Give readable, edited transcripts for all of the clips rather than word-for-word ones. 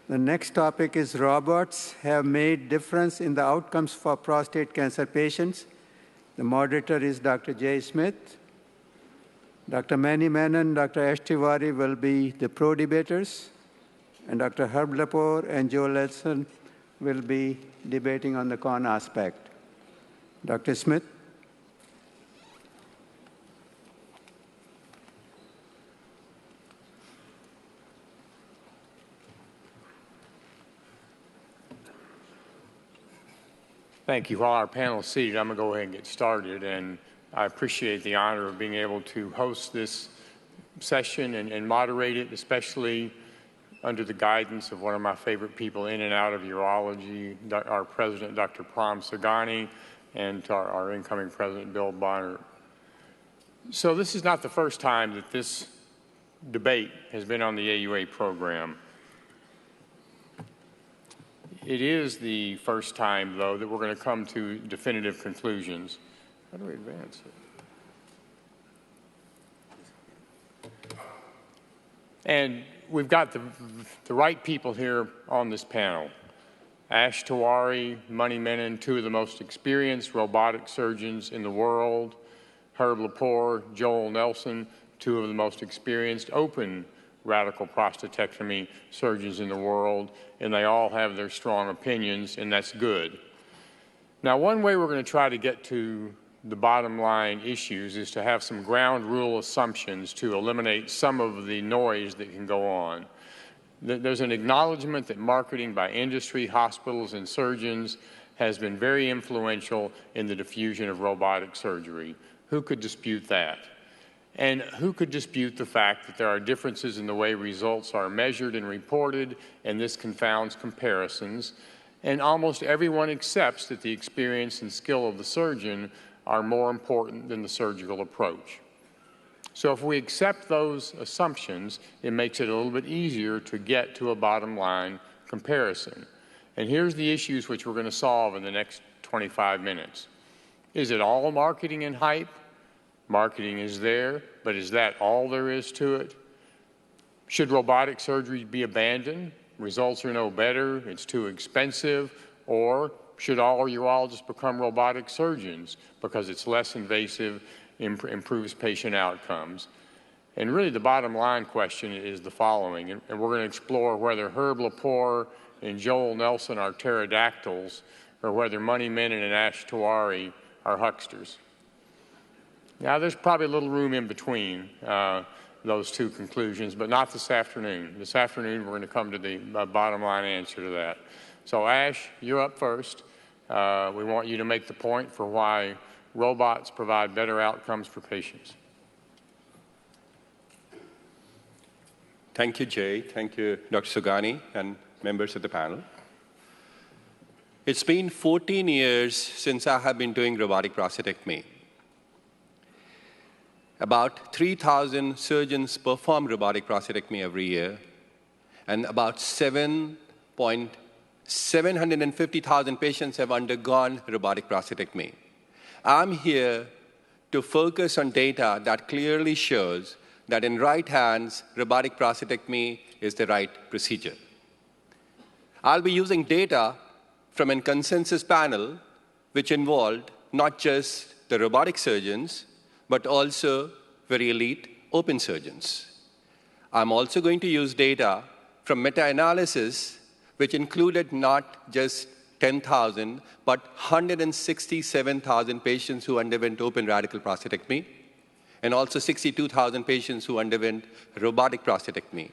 The next topic is robots have made difference in the outcomes for prostate cancer patients. The moderator is Dr. Jay Smith. Dr. Manny Menon, Dr. Ash Tewari will be the pro-debaters, and Dr. Herb Lepore and Joe Nelson will be debating on the con aspect. Dr. Smith. Thank you. While our panel is seated, I'm going to go ahead and get started. And I appreciate the honor of being able to host this session and moderate it, especially under the guidance of one of my favorite people in and out of urology, our president, Dr. Pram Sagani, and our incoming president, Bill Bonner. So this is not the first time that this debate has been on the AUA program. It is the first time, though, that we're going to come to definitive conclusions. How do we advance it? And we've got the right people here on this panel. Ash Tewari, Manny Menon, two of the most experienced robotic surgeons in the world. Herb Lepore, Joel Nelson, two of the most experienced open radical prostatectomy surgeons in the world, and they all have their strong opinions, and that's good. Now, one way we're going to try to get to the bottom line issues is to have some ground rule assumptions to eliminate some of the noise that can go on. There's an acknowledgement that marketing by industry, hospitals, and surgeons has been very influential in the diffusion of robotic surgery. Who could dispute that? And who could dispute the fact that there are differences in the way results are measured and reported, and this confounds comparisons? And almost everyone accepts that the experience and skill of the surgeon are more important than the surgical approach. So if we accept those assumptions, it makes it a little bit easier to get to a bottom line comparison. And here's the issues which we're going to solve in the next 25 minutes. Is it all marketing and hype? Marketing is there, but is that all there is to it? Should robotic surgery be abandoned? Results are no better, it's too expensive, or should all urologists become robotic surgeons because it's less invasive, improves patient outcomes? And really the bottom line question is the following, and we're going to explore whether Herb Lepore and Joel Nelson are pterodactyls or whether Manny Menon and Ash Tewari are hucksters. Now, there's probably a little room in between those two conclusions, but not this afternoon. This afternoon, we're going to come to the bottom line answer to that. So, Ash, you're up first. We want you to make the point for why robots provide better outcomes for patients. Thank you, Jay. Thank you, Dr. Sagani and members of the panel. It's been 14 years since I have been doing robotic prostatectomy. About 3,000 surgeons perform robotic prostatectomy every year, and about 750,000 patients have undergone robotic prostatectomy. I'm here to focus on data that clearly shows that in right hands, robotic prostatectomy is the right procedure. I'll be using data from a consensus panel which involved not just the robotic surgeons, but also very elite open surgeons. I'm also going to use data from meta-analysis, which included not just 10,000, but 167,000 patients who underwent open radical prostatectomy, and also 62,000 patients who underwent robotic prostatectomy.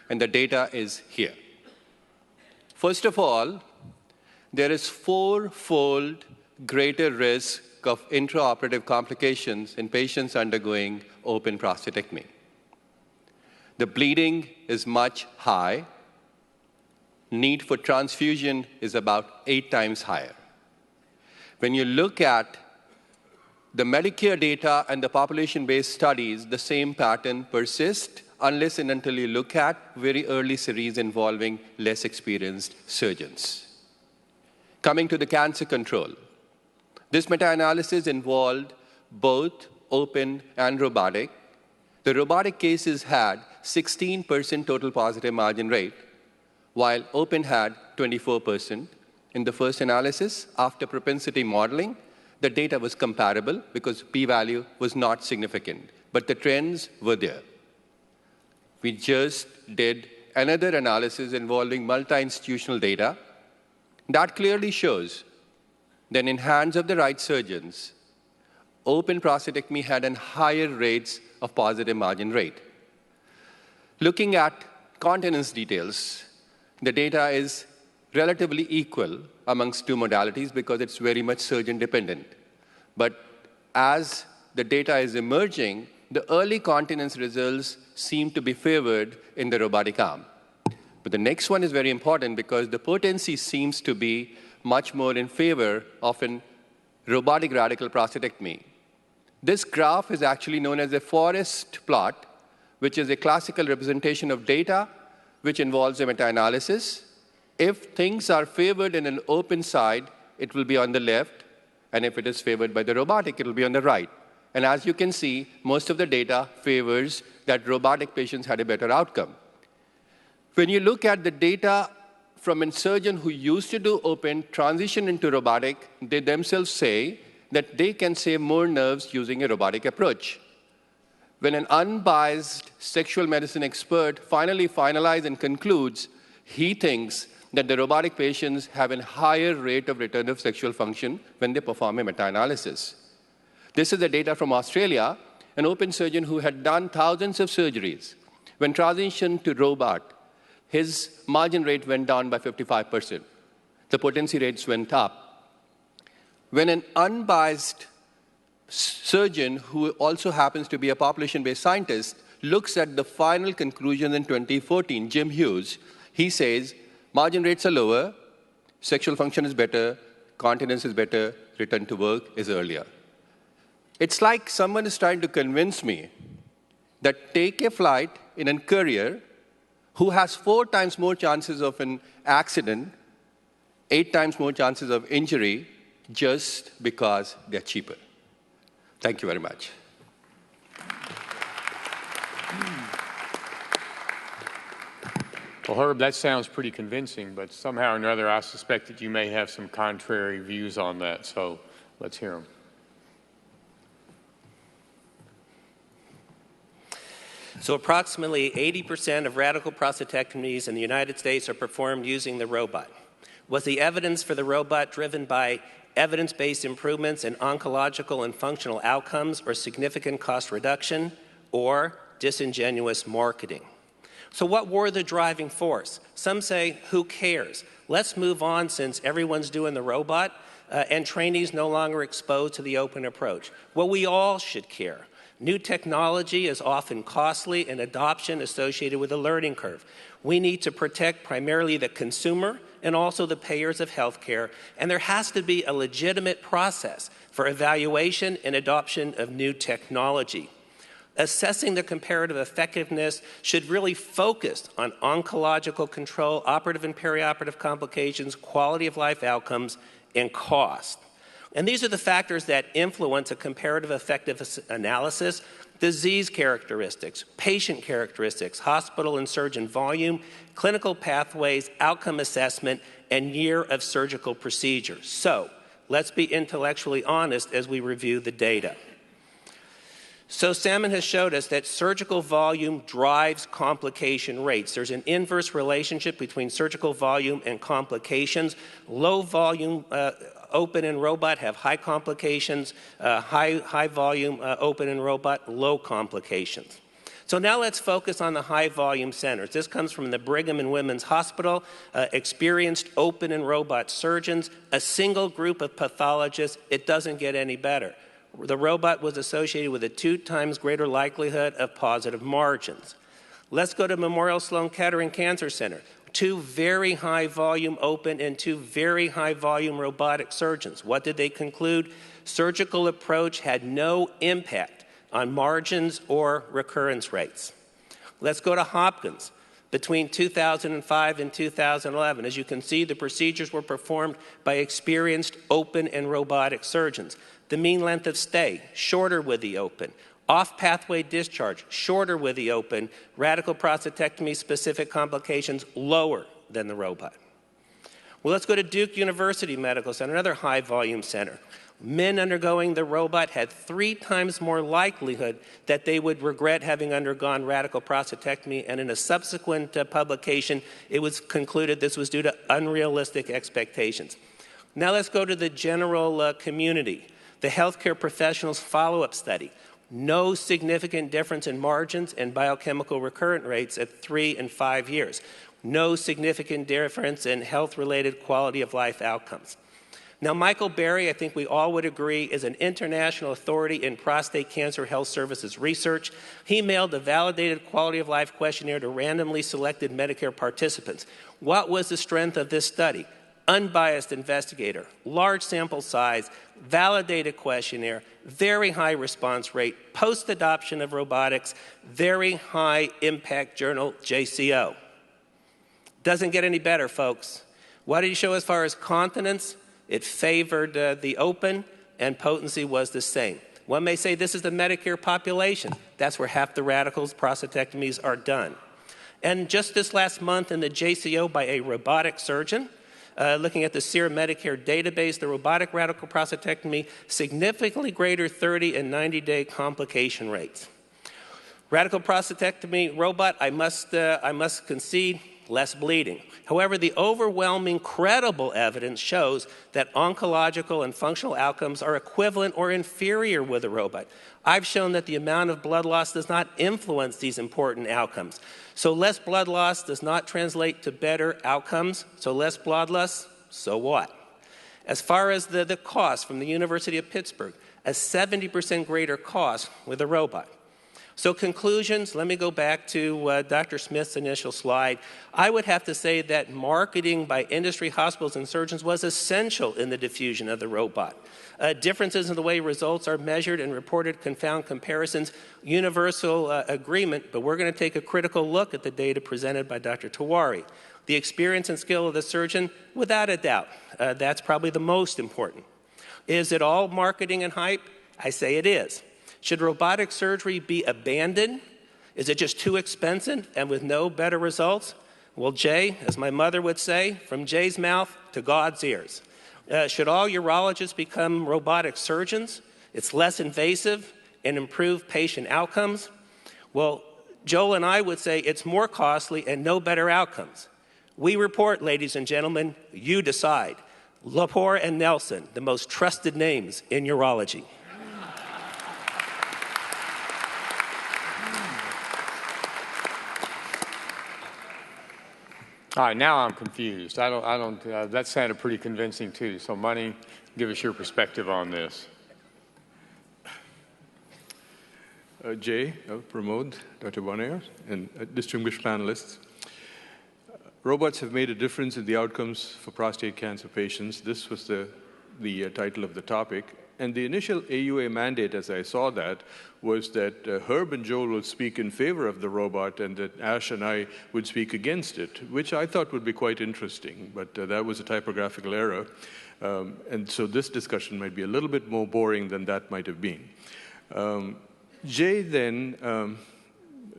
And the data is here. First of all, there is 4-fold greater risk of intraoperative complications in patients undergoing open prostatectomy. The bleeding is much high. Need for transfusion is about 8 times higher. When you look at the Medicare data and the population-based studies, the same pattern persists unless and until you look at very early series involving less experienced surgeons. Coming to the cancer control. This meta-analysis involved both open and robotic. The robotic cases had 16% total positive margin rate, while open had 24%. In the first analysis, after propensity modeling, the data was comparable because p-value was not significant, but the trends were there. We just did another analysis involving multi-institutional data that clearly shows that in hands of the right surgeons, open prostatectomy had a higher rates of positive margin rate. Looking at continence details, the data is relatively equal amongst two modalities because it's very much surgeon dependent. But as the data is emerging, the early continence results seem to be favored in the robotic arm. But the next one is very important because the potency seems to be much more in favor of a robotic radical prostatectomy. This graph is actually known as a forest plot, which is a classical representation of data which involves a meta-analysis. If things are favored in an open side, it will be on the left, and if it is favored by the robotic, it will be on the right. And as you can see, most of the data favors that robotic patients had a better outcome. When you look at the data from a surgeon who used to do open, transition into robotic, they themselves say that they can save more nerves using a robotic approach. When an unbiased sexual medicine expert finally finalizes and concludes, he thinks that the robotic patients have a higher rate of return of sexual function when they perform a meta-analysis. This is the data from Australia, an open surgeon who had done thousands of surgeries. When transitioned to robot, his margin rate went down by 55%. The potency rates went up. When an unbiased surgeon, who also happens to be a population-based scientist, looks at the final conclusion in 2014, Jim Hughes, he says, margin rates are lower, sexual function is better, continence is better, return to work is earlier. It's like someone is trying to convince me that take a flight in a courier who has 4 times more chances of an accident, 8 times more chances of injury, just because they're cheaper. Thank you very much. Well, Herb, that sounds pretty convincing, but somehow or another, I suspect that you may have some contrary views on that, so let's hear them. So approximately 80% of radical prostatectomies in the United States are performed using the robot. Was the evidence for the robot driven by evidence-based improvements in oncological and functional outcomes or significant cost reduction, or disingenuous marketing? So what were the driving force? Some say, who cares? Let's move on since everyone's doing the robot and trainees no longer exposed to the open approach. Well, we all should care. New technology is often costly and adoption associated with a learning curve. We need to protect primarily the consumer and also the payers of healthcare, and there has to be a legitimate process for evaluation and adoption of new technology. Assessing the comparative effectiveness should really focus on oncological control, operative and perioperative complications, quality of life outcomes, and cost. And these are the factors that influence a comparative effectiveness analysis: disease characteristics, patient characteristics, hospital and surgeon volume, clinical pathways, outcome assessment, and year of surgical procedure. So let's be intellectually honest as we review the data. So Salmon has showed us that surgical volume drives complication rates. There's an inverse relationship between surgical volume and complications. Low volume open and robot have high complications, high volume open and robot, low complications. So now let's focus on the high volume centers. This comes from the Brigham and Women's Hospital, experienced open and robot surgeons, a single group of pathologists. It doesn't get any better. The robot was associated with a 2 times greater likelihood of positive margins. Let's go to Memorial Sloan Kettering Cancer Center. 2 very high volume open and 2 very high volume robotic surgeons. What did they conclude? Surgical approach had no impact on margins or recurrence rates. Let's go to Hopkins. Between 2005 and 2011, as you can see, the procedures were performed by experienced open and robotic surgeons. The mean length of stay, shorter with the open. Off-pathway discharge, shorter with the open. Radical prostatectomy-specific complications, lower than the robot. Well, let's go to Duke University Medical Center, another high-volume center. Men undergoing the robot had 3 times more likelihood that they would regret having undergone radical prostatectomy, and in a subsequent publication, it was concluded this was due to unrealistic expectations. Now let's go to the general community. The healthcare professionals follow-up study. No significant difference in margins and biochemical recurrent rates at 3 and 5 years. No significant difference in health-related quality of life outcomes. Now, Michael Berry, I think we all would agree, is an international authority in prostate cancer health services research. He mailed a validated quality of life questionnaire to randomly selected Medicare participants. What was the strength of this study? Unbiased investigator, large sample size, validated questionnaire, very high response rate, post-adoption of robotics, very high impact journal, JCO. Doesn't get any better, folks. What did he show as far as continence? It favored the open, and potency was the same. One may say this is the Medicare population. That's where half the radicals prostatectomies are done. And just this last month in the JCO by a robotic surgeon, looking at the SEER Medicare database, the robotic radical prostatectomy, significantly greater 30 and 90-day complication rates. Radical prostatectomy robot, I must concede, less bleeding. However, the overwhelming credible evidence shows that oncological and functional outcomes are equivalent or inferior with a robot. I've shown that the amount of blood loss does not influence these important outcomes. So less blood loss does not translate to better outcomes. So less blood loss, so what? As far as the cost from the University of Pittsburgh, a 70% greater cost with a robot. So conclusions, let me go back to Dr. Smith's initial slide. I would have to say that marketing by industry, hospitals, and surgeons was essential in the diffusion of the robot. Differences in the way results are measured and reported confound comparisons, universal agreement, but we're going to take a critical look at the data presented by Dr. Tewari. The experience and skill of the surgeon, without a doubt, that's probably the most important. Is it all marketing and hype? I say it is. Should robotic surgery be abandoned? Is it just too expensive and with no better results? Well, Jay, as my mother would say, from Jay's mouth to God's ears. Should all urologists become robotic surgeons? It's less invasive and improve patient outcomes? Well, Joel and I would say it's more costly and no better outcomes. We report, ladies and gentlemen, you decide. Lepore and Nelson, the most trusted names in urology. All right, now I'm confused. That sounded pretty convincing too. So Money, give us your perspective on this. Jay, Pramod, Dr. Bonaire, and distinguished panelists. Robots have made a difference in the outcomes for prostate cancer patients. This was the title of the topic. And the initial AUA mandate, as I saw that, was that Herb and Joel would speak in favor of the robot and that Ash and I would speak against it, which I thought would be quite interesting, but that was a typographical error. And so this discussion might be a little bit more boring than that might have been. Jay then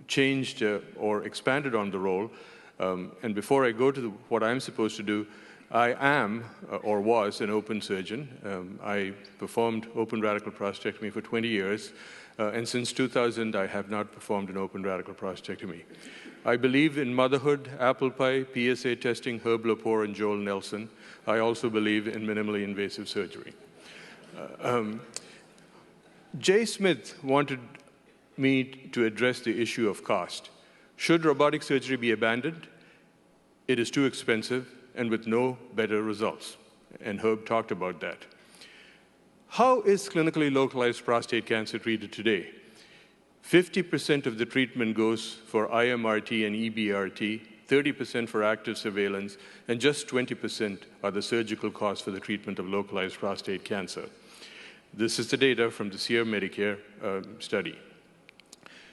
changed or expanded on the role, and before I go to what I'm supposed to do, I am, or was, an open surgeon. I performed open radical prostatectomy for 20 years, and since 2000, I have not performed an open radical prostatectomy. I believe in motherhood, apple pie, PSA testing, Herb Lepore, and Joel Nelson. I also believe in minimally invasive surgery. Jay Smith wanted me to address the issue of cost. Should robotic surgery be abandoned? It is too expensive and with no better results. And Herb talked about that. How is clinically localized prostate cancer treated today? 50% of the treatment goes for IMRT and EBRT, 30% for active surveillance, and just 20% are the surgical costs for the treatment of localized prostate cancer. This is the data from the SEER Medicare study.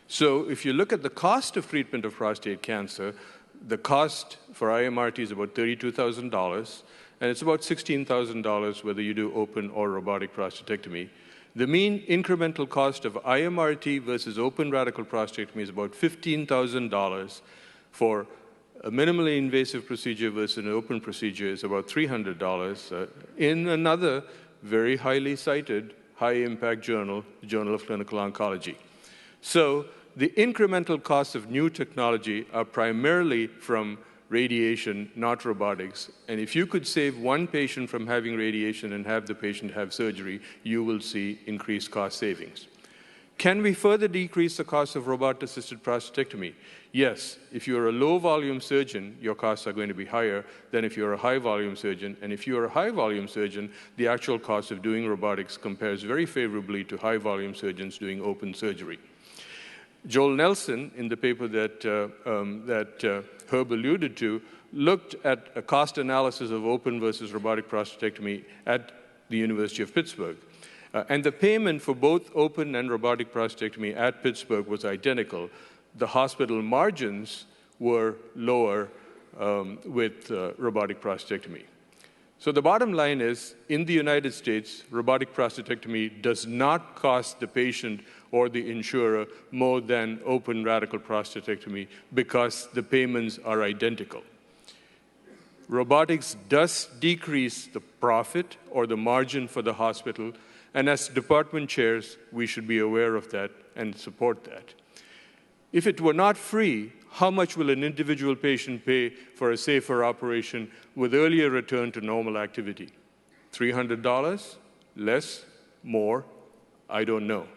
So if you look at the cost of treatment of prostate cancer, the cost for IMRT is about $32,000, and it's about $16,000 whether you do open or robotic prostatectomy. The mean incremental cost of IMRT versus open radical prostatectomy is about $15,000 for A minimally invasive procedure versus an open procedure is about $300 in another very highly cited, high-impact journal, the Journal of Clinical Oncology. So the incremental costs of new technology are primarily from radiation, not robotics. And if you could save one patient from having radiation and have the patient have surgery, you will see increased cost savings. Can we further decrease the cost of robot-assisted prostatectomy? Yes. If you're a low-volume surgeon, your costs are going to be higher than if you're a high-volume surgeon. And if you're a high-volume surgeon, the actual cost of doing robotics compares very favorably to high-volume surgeons doing open surgery. Joel Nelson, in the paper that Herb alluded to, looked at a cost analysis of open versus robotic prostatectomy at the University of Pittsburgh. And the payment for both open and robotic prostatectomy at Pittsburgh was identical. The hospital margins were lower with robotic prostatectomy. So the bottom line is, in the United States, robotic prostatectomy does not cost the patient or the insurer more than open radical prostatectomy because the payments are identical. Robotics does decrease the profit or the margin for the hospital, and as department chairs, we should be aware of that and support that. If it were not free, how much will an individual patient pay for a safer operation with earlier return to normal activity? $300? Less? More? I don't know.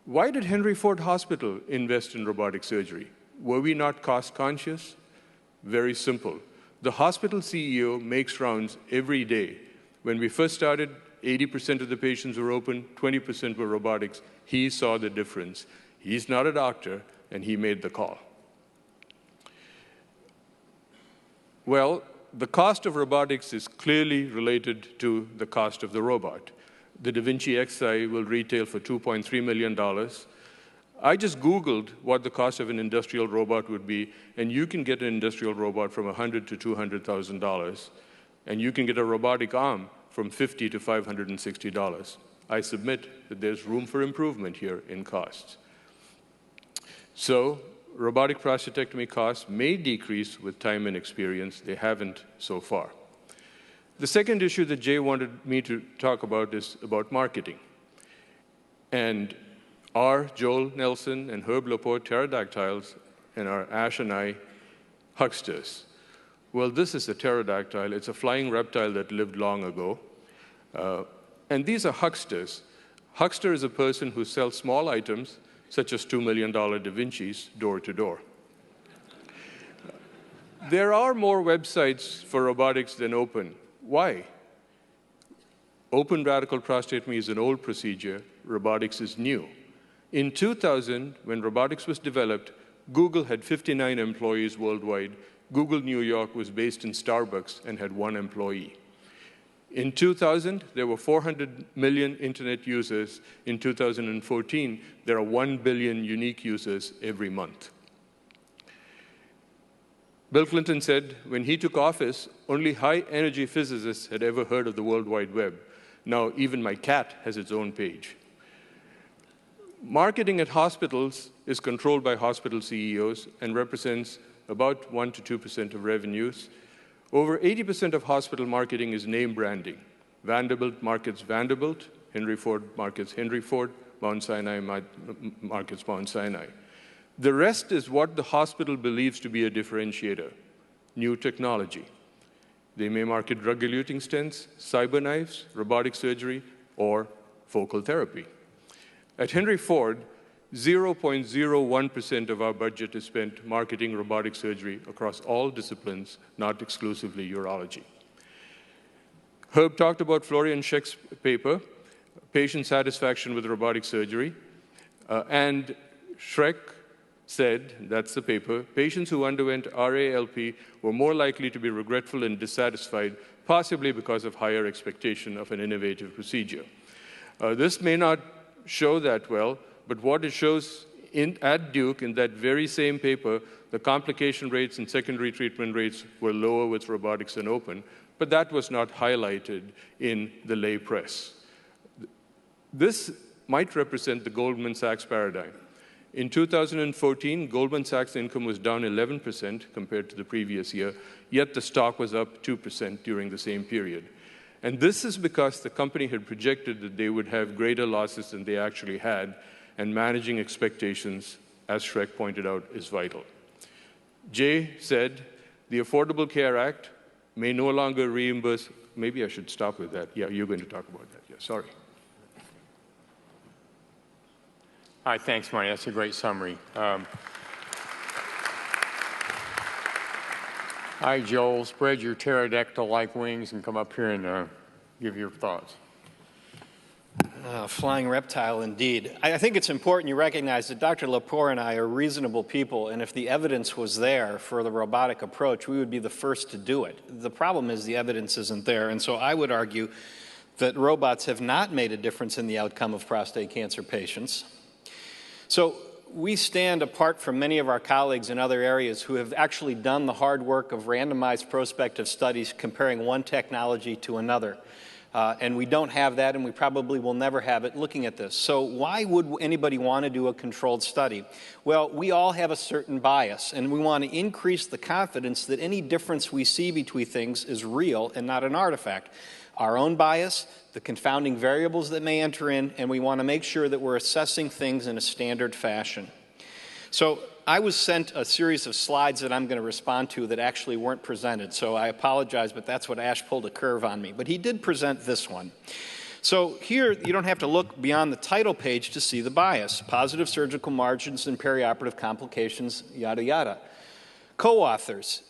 Why did Henry Ford Hospital invest in robotic surgery? Were we not cost conscious? Very simple. The hospital CEO makes rounds every day. When we first started, 80% of the patients were open, 20% were robotics. He saw the difference. He's not a doctor, and he made the call. Well, the cost of robotics is clearly related to the cost of the robot. The Da Vinci Xi will retail for $2.3 million. I just Googled what the cost of an industrial robot would be, and you can get an industrial robot from $100,000 to $200,000, and you can get a robotic arm from $50 to $560. I submit that there's room for improvement here in costs. So robotic prostatectomy costs may decrease with time and experience. They haven't so far. The second issue that Jay wanted me to talk about is about marketing. And are Joel Nelson and Herb Laporte pterodactyls, and are Ash and I hucksters? Well, this is a pterodactyl. It's a flying reptile that lived long ago. And these are hucksters. Huckster is a person who sells small items, such as $2 million Da Vincis, door to door. There are more websites for robotics than open. Why? Open radical prostatectomy is an old procedure. Robotics is new. In 2000, when robotics was developed, Google had 59 employees worldwide. Google New York was based in Starbucks and had 1 employee. In 2000, there were 400 million internet users. In 2014, there are 1 billion unique users every month. Bill Clinton said when he took office, only high-energy physicists had ever heard of the World Wide Web. Now, even my cat has its own page. Marketing at hospitals is controlled by hospital CEOs and represents about 1% to 2% of revenues. Over 80% of hospital marketing is name branding. Vanderbilt markets Vanderbilt, Henry Ford markets Henry Ford, Mount Sinai markets Mount Sinai. The rest is what the hospital believes to be a differentiator, new technology. They may market drug-eluting stents, cyberknives, robotic surgery, or focal therapy. At Henry Ford, 0.01% of our budget is spent marketing robotic surgery across all disciplines, not exclusively urology. Herb talked about Florian Scheck's paper, Patient Satisfaction with Robotic Surgery, and Schreck said, that's the paper, patients who underwent RALP were more likely to be regretful and dissatisfied, possibly because of higher expectation of an innovative procedure. This may not show that well, but what it shows at Duke, in that very same paper, the complication rates and secondary treatment rates were lower with robotics than open, but that was not highlighted in the lay press. This might represent the Goldman Sachs paradigm. In 2014, Goldman Sachs' income was down 11% compared to the previous year, yet the stock was up 2% during the same period. And this is because the company had projected that they would have greater losses than they actually had, and managing expectations, as Shrek pointed out, is vital. Jay said, the Affordable Care Act may no longer reimburse. Maybe I should stop with that. Yeah, you're going to talk about that. Yeah, sorry. All right, thanks, Marty. That's a great summary. All right, Joel, spread your pterodactyl-like wings and come up here and give your thoughts. Flying reptile, indeed. I think it's important you recognize that Dr. Lepore and I are reasonable people, and if the evidence was there for the robotic approach, we would be the first to do it. The problem is the evidence isn't there, and so I would argue that robots have not made a difference in the outcome of prostate cancer patients. So we stand apart from many of our colleagues in other areas who have actually done the hard work of randomized prospective studies comparing one technology to another. And we don't have that, and we probably will never have it looking at this. So why would anybody want to do a controlled study? Well, we all have a certain bias, and we want to increase the confidence that any difference we see between things is real and not an artifact. Our own bias, the confounding variables that may enter in, and we want to make sure that we're assessing things in a standard fashion. So I was sent a series of slides that I'm going to respond to that actually weren't presented, so I apologize, but that's what Ash pulled a curve on me. But he did present this one. So here, you don't have to look beyond the title page to see the bias. Positive surgical margins and perioperative complications, yada, yada. Co-authors.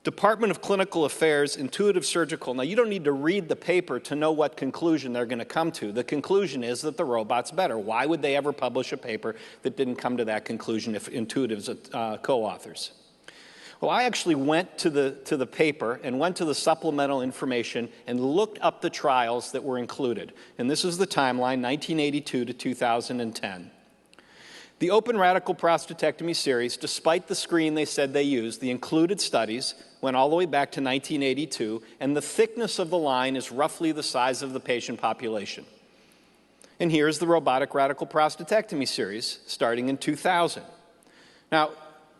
Department of Clinical Affairs, Intuitive Surgical. Now, you don't need to read the paper to know what conclusion they're going to come to. The conclusion is that the robot's better. Why would they ever publish a paper that didn't come to that conclusion if Intuitive's co-authors? Well, I actually went to the paper and went to the supplemental information and looked up the trials that were included. And this is the timeline, 1982 to 2010. The open radical prostatectomy series, despite the screen they said they used, the included studies went all the way back to 1982, and the thickness of the line is roughly the size of the patient population. And here's the robotic radical prostatectomy series, starting in 2000. Now,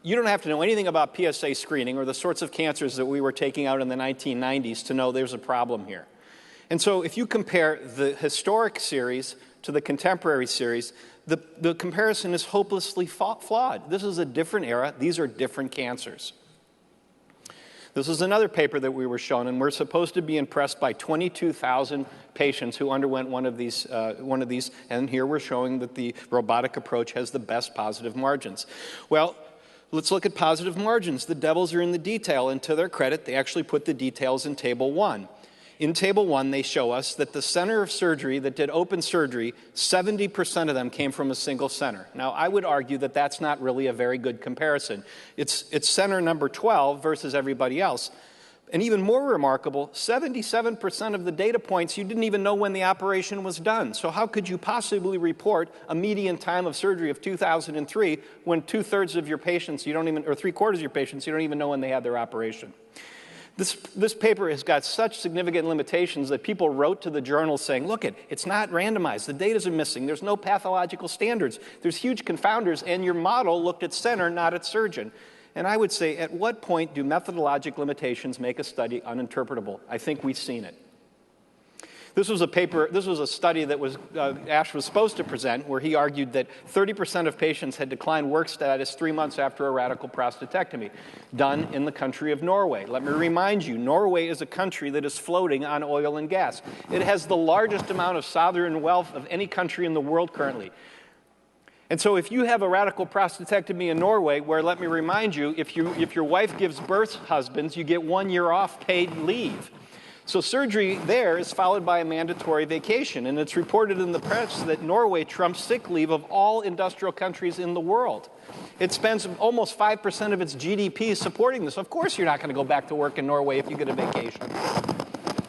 you don't have to know anything about PSA screening or the sorts of cancers that we were taking out in the 1990s to know there's a problem here. And so if you compare the historic series to the contemporary series, the comparison is hopelessly flawed. This is a different era. These are different cancers. This is another paper that we were shown, and we're supposed to be impressed by 22,000 patients who underwent one of these, and here we're showing that the robotic approach has the best positive margins. Well, let's look at positive margins. The devils are in the detail, and to their credit, they actually put the details in Table 1. In Table 1, they show us that the center of surgery that did open surgery, 70% of them came from a single center. Now, I would argue that that's not really a very good comparison. It's center number 12 versus everybody else. And even more remarkable, 77% of the data points, you didn't even know when the operation was done. So how could you possibly report a median time of surgery of 2003 when 2/3 of your patients, you don't even, or 3/4 of your patients, you don't even know when they had their operation? This paper has got such significant limitations that people wrote to the journal saying, look, it's not randomized. The data are missing. There's no pathological standards. There's huge confounders, and your model looked at center, not at surgeon. And I would say, at what point do methodologic limitations make a study uninterpretable? I think we've seen it. This was a study that Ash was supposed to present, where he argued that 30% of patients had declined work status 3 months after a radical prostatectomy, done in the country of Norway. Let me remind you, Norway is a country that is floating on oil and gas. It has the largest amount of sovereign wealth of any country in the world currently. And so if you have a radical prostatectomy in Norway, where, let me remind you, if your wife gives birth husbands, you get 1 year off paid leave. So surgery there is followed by a mandatory vacation, and it's reported in the press that Norway trumps sick leave of all industrial countries in the world. It spends almost 5% of its GDP supporting this. Of course you're not going to go back to work in Norway if you get a vacation.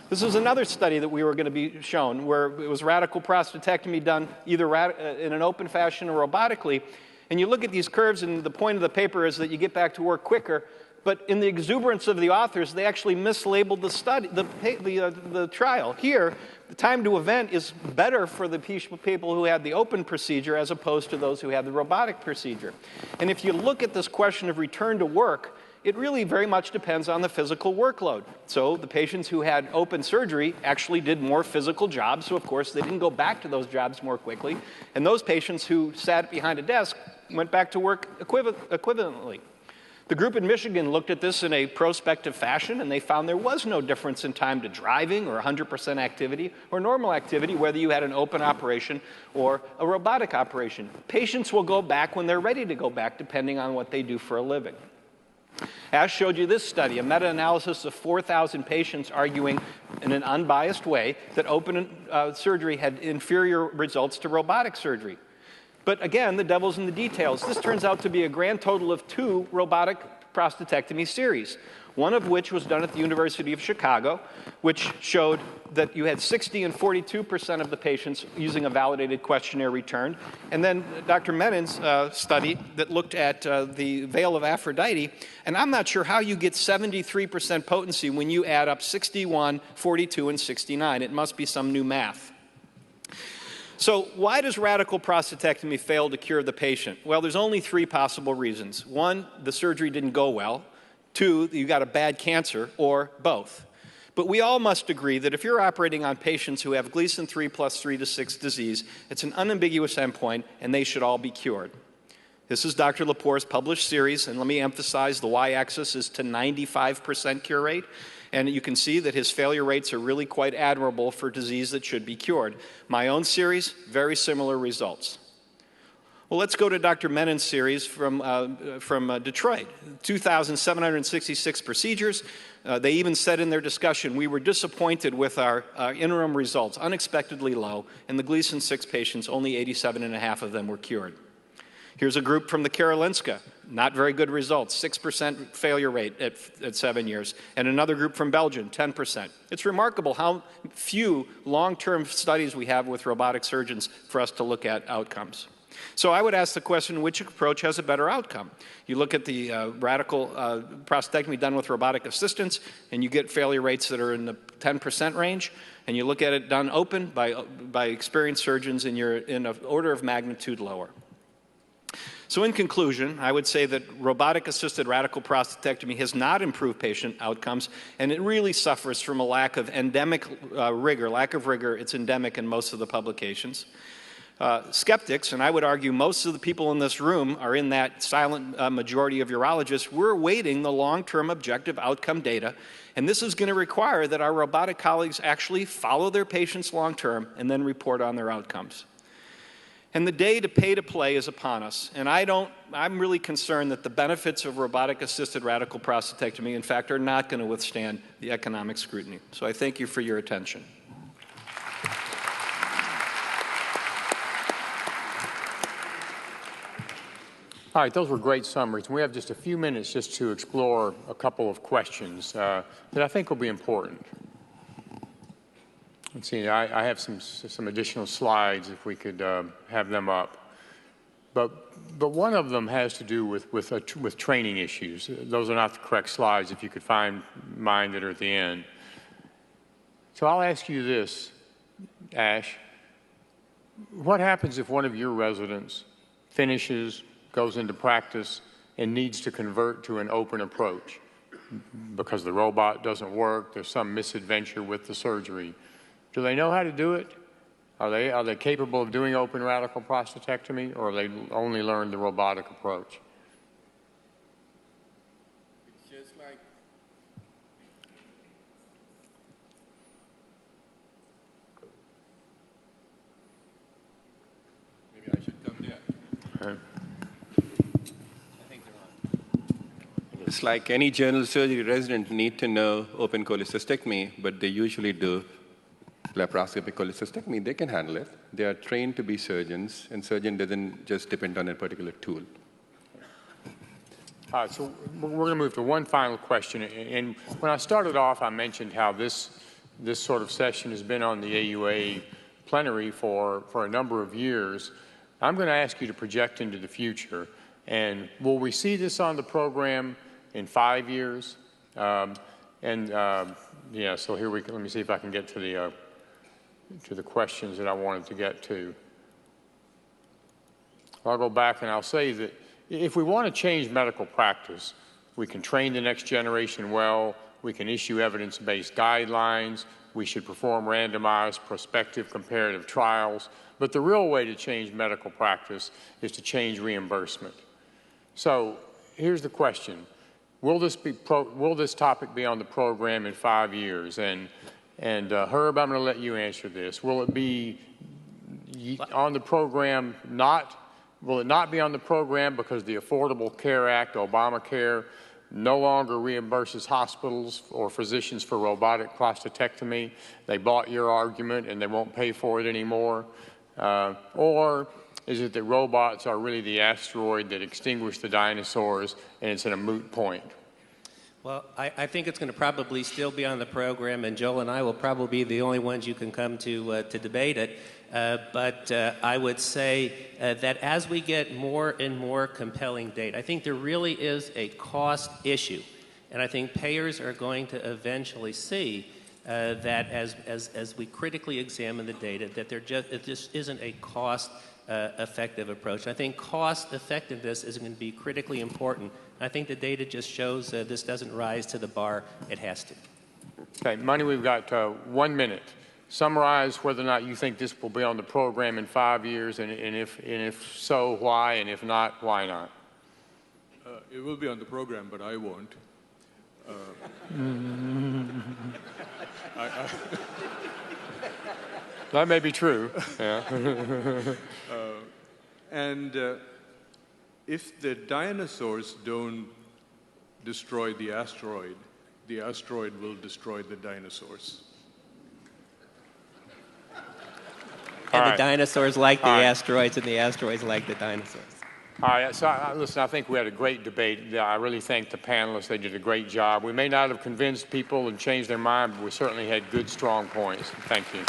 This was another study that we were going to be shown, where it was radical prostatectomy done either in an open fashion or robotically. And you look at these curves, and the point of the paper is that you get back to work quicker. But in the exuberance of the authors, they actually mislabeled the study, the trial. Here, the time to event is better for the people who had the open procedure as opposed to those who had the robotic procedure. And if you look at this question of return to work, it really very much depends on the physical workload. So the patients who had open surgery actually did more physical jobs, so of course they didn't go back to those jobs more quickly. And those patients who sat behind a desk went back to work equivalently. The group in Michigan looked at this in a prospective fashion, and they found there was no difference in time to driving or 100% activity or normal activity, whether you had an open operation or a robotic operation. Patients will go back when they're ready to go back, depending on what they do for a living. Ash showed you this study, a meta-analysis of 4,000 patients arguing in an unbiased way that open surgery had inferior results to robotic surgery. But again, the devil's in the details. This turns out to be a grand total of 2 robotic prostatectomy series, one of which was done at the University of Chicago, which showed that you had 60 and 42% of the patients using a validated questionnaire returned. And then Dr. Menon's study that looked at the veil of Aphrodite, and I'm not sure how you get 73% potency when you add up 61, 42, and 69. It must be some new math. So why does radical prostatectomy fail to cure the patient? Well, there's only 3 possible reasons. 1, the surgery didn't go well. 2, you got a bad cancer, or both. But we all must agree that if you're operating on patients who have Gleason 3 plus 3 to 6 disease, it's an unambiguous endpoint, and they should all be cured. This is Dr. Lepore's published series, and let me emphasize the y-axis is to 95% cure rate. And you can see that his failure rates are really quite admirable for disease that should be cured. My own series, very similar results. Well, let's go to Dr. Menon's series from Detroit. 2,766 procedures. They even said in their discussion, we were disappointed with our interim results, unexpectedly low, and the Gleason 6 patients, only 87.5 of them were cured. Here's a group from the Karolinska, not very good results, 6% failure rate at 7 years. And another group from Belgium, 10%. It's remarkable how few long-term studies we have with robotic surgeons for us to look at outcomes. So I would ask the question, which approach has a better outcome? You look at the radical prostatectomy done with robotic assistance, and you get failure rates that are in the 10% range. And you look at it done open by experienced surgeons, and you're in an order of magnitude lower. So in conclusion, I would say that robotic-assisted radical prostatectomy has not improved patient outcomes, and it really suffers from a lack of endemic rigor. It's endemic in most of the publications. Skeptics, and I would argue most of the people in this room are in that silent majority of urologists, we're awaiting the long-term objective outcome data, and this is going to require that our robotic colleagues actually follow their patients long-term and then report on their outcomes. And the day to pay to play is upon us. And I'm really concerned that the benefits of robotic-assisted radical prostatectomy, in fact, are not going to withstand the economic scrutiny. So I thank you for your attention. All right, those were great summaries. We have just a few minutes just to explore a couple of questions that I think will be important. Let's see, I have some additional slides if we could have them up. But one of them has to do with training issues. Those are not the correct slides if you could find mine that are at the end. So I'll ask you this, Ash. What happens if one of your residents finishes, goes into practice, and needs to convert to an open approach because the robot doesn't work, there's some misadventure with the surgery? Do they know how to do it? Are they capable of doing open radical prostatectomy, or they only learned the robotic approach? It's just like maybe I should come there. Okay. I think they're on. It's like any general surgery resident need to know open cholecystectomy, but they usually do laparoscopic cholecystectomy. They can handle it. They are trained to be surgeons, and surgeon doesn't just depend on a particular tool. All right, so we're going to move to one final question. And when I started off, I mentioned how this sort of session has been on the AUA plenary for a number of years. I'm going to ask you to project into the future. And will we see this on the program in 5 years? Yeah, so here let me see if I can get to the the questions that I wanted to get to. I'll go back and I'll say that if we want to change medical practice, we can train the next generation well, we can issue evidence-based guidelines, we should perform randomized prospective comparative trials, but the real way to change medical practice is to change reimbursement. So here's the question. Will this topic be on the program in 5 years? And Herb, I'm going to let you answer this. Will it be on the program will it not be on the program because the Affordable Care Act, Obamacare, no longer reimburses hospitals or physicians for robotic prostatectomy? They bought your argument and they won't pay for it anymore? Or is it that robots are really the asteroid that extinguished the dinosaurs and it's in a moot point? Well, I think it's going to probably still be on the program, and Joel and I will probably be the only ones you can come to debate it. But I would say that as we get more and more compelling data, I think there really is a cost issue. And I think payers are going to eventually see that as we critically examine the data, that it just isn't a cost-effective approach. I think cost-effectiveness is going to be critically important. I think the data just shows this doesn't rise to the bar it has to. Okay, Money, we've got 1 minute. Summarize whether or not you think this will be on the program in 5 years, and if so, why, and if not, why not? It will be on the program, but I won't. That may be true. Yeah. If the dinosaurs don't destroy the asteroid will destroy the dinosaurs. And the dinosaurs like the asteroids, and the asteroids like the dinosaurs. All right, so listen, I think we had a great debate. I really thank the panelists. They did a great job. We may not have convinced people and changed their mind, but we certainly had good, strong points. Thank you.